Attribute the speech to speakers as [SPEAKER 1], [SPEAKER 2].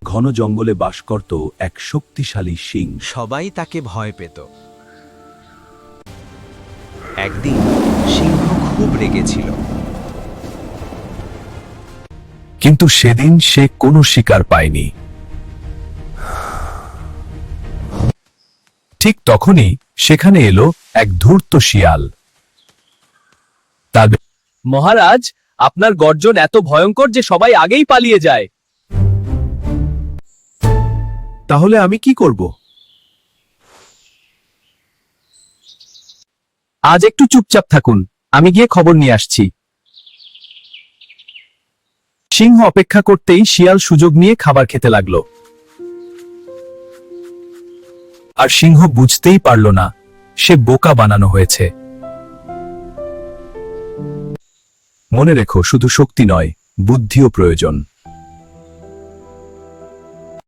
[SPEAKER 1] ঘন জঙ্গলে বাস করত এক শক্তিশালী সিংহ।
[SPEAKER 2] সবাই তাকে ভয় পেত। একদিন সিংহ খুব রেগেছিল।
[SPEAKER 1] কিন্তু সেদিন সে কোনো শিকার পায়নি। ঠিক তখনই সেখানে এলো এক ধূর্ত শিয়াল। তার
[SPEAKER 3] মহারাজ, আপনার গর্জন এত ভয়ঙ্কর যে সবাই আগেই পালিয়ে যায়।
[SPEAKER 1] তাহলে আমি কি করব?
[SPEAKER 3] আজ একটু চুপচাপ থাকুন, আমি গিয়ে খবর নিয়ে আসছি। সিংহ অপেক্ষা করতেই শিয়াল সুযোগ নিয়ে খাবার খেতে লাগলো।
[SPEAKER 1] আর সিংহ বুঝতেই পারল না সে বোকা বানানো হয়েছে। মনে রেখো, শুধু শক্তি নয়, বুদ্ধিও প্রয়োজন।